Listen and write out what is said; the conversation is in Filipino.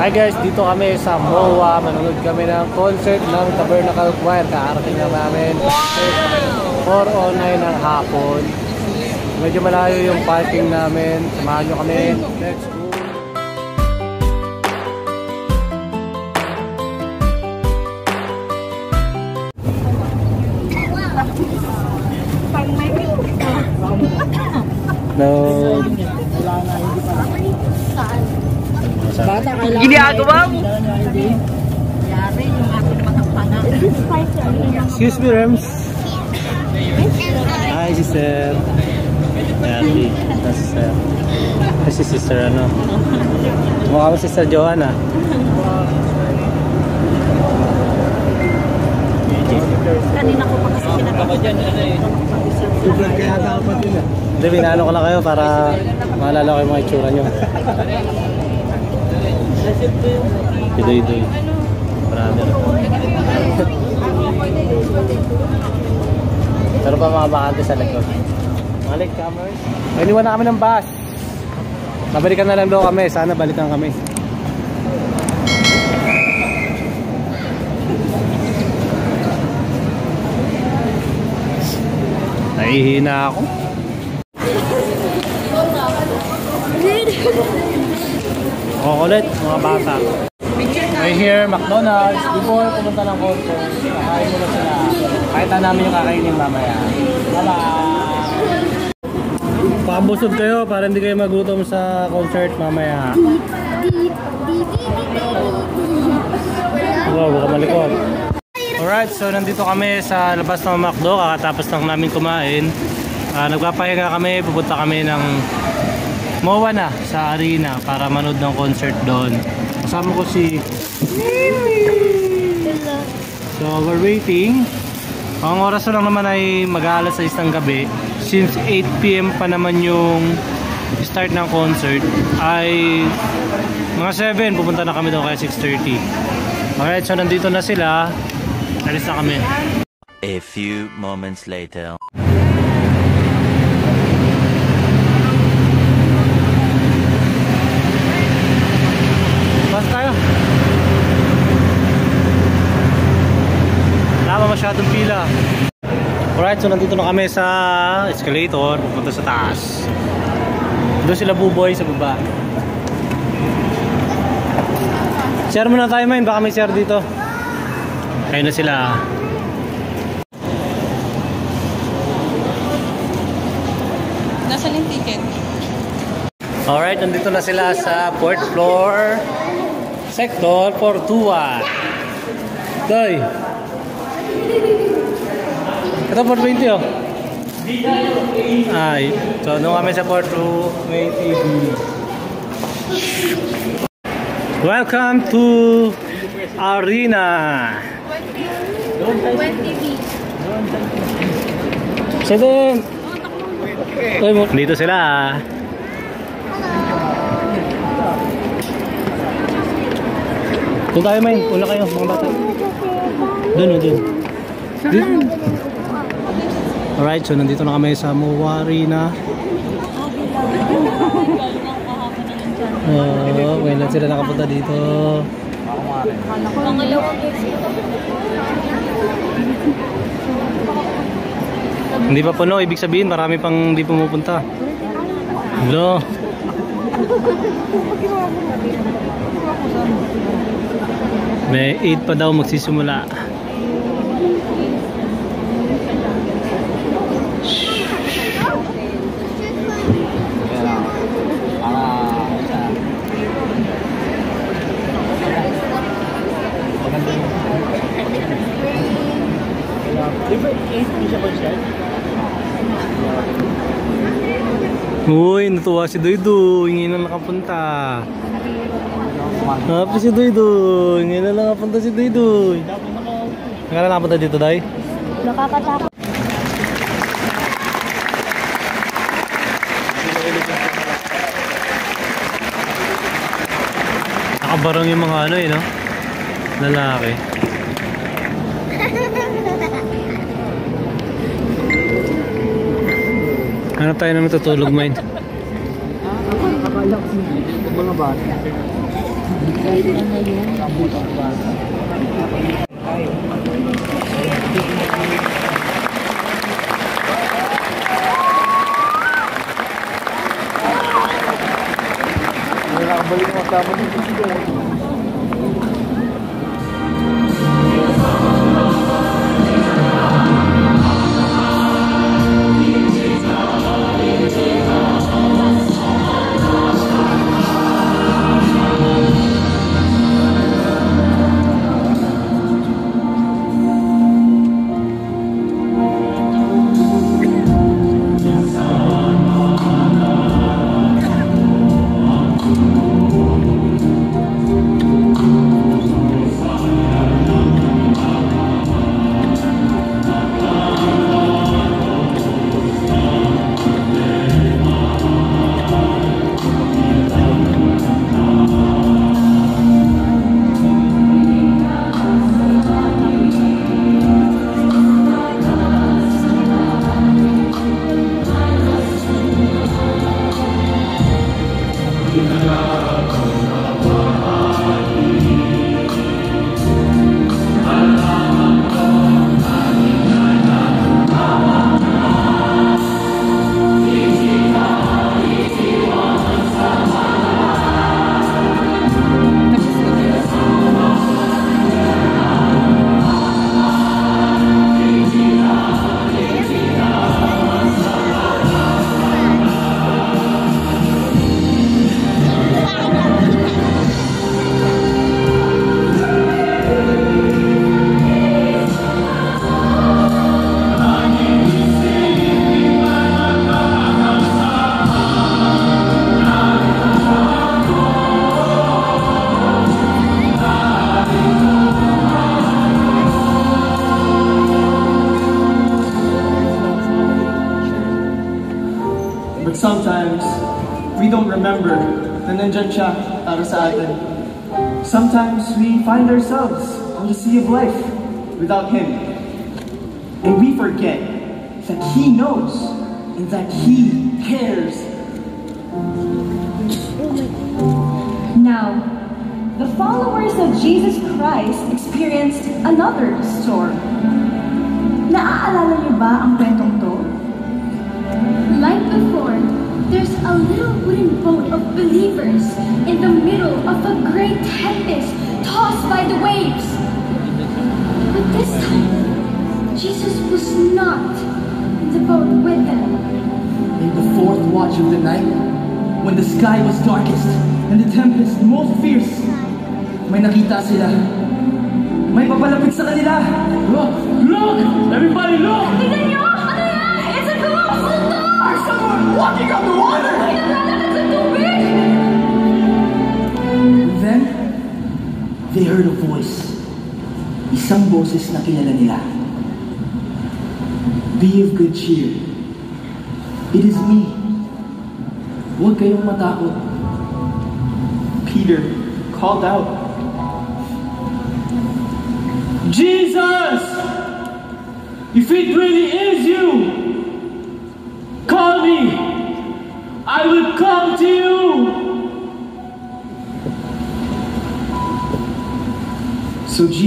Hi guys, dito kami sa MOA. Manonood kami ng concert ng Tabernacle Choir. Kakarating na namin 4:09 ng hapon. Medyo malayo yung parking namin. Samahan nyo kami. Let's go! No. Bata, kailangan ginagawa mo. Yari yung ating mga pana. Excuse me, Rems. Hi, sister. Yari. Sister. Kasi sister ano? Mukha mo sister Joanna. Kanina ko pa kasi pinapakita. Kaya dapat yun. Hindi, binano ko lang kayo para maalala ko yung mga itsura nyo. Idoy-idoy. Brother. Pero pa mga bakante sa likod. Mga late comers. Iniwan na kami ng bus. Nabalikan na lang daw kami. Sana balikan kami. Nahihina ako. Ulit, mga bata. Right here, McDonald's. Before pumunta ng concert, kakain muna sila. Kahit na namin yung kakainin mamaya. Bye-bye! Pakabusog kayo para hindi kayo magutom sa concert mamaya. Wow, baka malikot. Alright, so nandito kami sa labas ng McDo. Kakatapos lang namin kumain. Nagpapahinga kami, pupunta kami ng MOA na sa arena para manood ng concert doon. Kasama ko si So we're waiting. Ang oras lang naman ay mag-aalas 6 ng gabi. Since 8 PM pa naman yung start ng concert, ay mga 7 pupunta na kami doon kaya 6:30. Alright, so nandito na sila. Alis na kami. A few moments later. Tayo. Wala pa masyadong pila. Alright, so nandito na kami sa escalator pupunta sa taas. Doon sila buboy sa baba. Share muna tayo, man. Baka may share dito. Kaya na sila. Nasaan yung ticket? Alright, nandito na sila sa 4th floor. Sector 421. Doy. Ito 420 oh. Ay, so nung kami sa 420. Welcome to Arena. 7. Dito sila. Doon tayo, main. Una kayo, mga bata. Doon o, doon. Alright, so nandito na kami sa MOA Arena. Ngayon lang sila nakapunta dito. Hindi pa puno, ibig sabihin marami pang hindi pumupunta. Hello. May 8 pa daw magsisimula. Uy, natuwa si Doydoy. Ngayon na nakapunta. Happy si Doydoy. Ngayon na nakapunta si Doydoy. Ngayon na nakapunta dito, Day? Nakakatakot. Nakabarang yung mga ano eh, no? Lalaki. Hanap tayo na matutulog, main. Akala ko mga bata. But sometimes, we don't remember na nandyan siya para sa atin. Sometimes, we find ourselves on the sea of life without Him. And we forget that He knows and that He cares. Now, the followers of Jesus Christ experienced another storm. Naaalala niyo ba ang kwentong to? Like before, there's a little wooden boat of believers in the middle of a great tempest tossed by the waves. But this time, Jesus was not in the boat with them. In the fourth watch of the night, when the sky was darkest and the tempest most fierce, may nakita sila. May papalapit sa kanila. Look! Look! Everybody look! Tignan niyo! Ano yan? It's a ghost! There's someone walking on the water! Naglalakad sa tubig! And then, they heard a voice. Isang boses na kilala nila. Be of good cheer. It is me. Huwag kayong matakot. Peter called out, Jesus! If it really is you, call me. I will come to you. So Jesus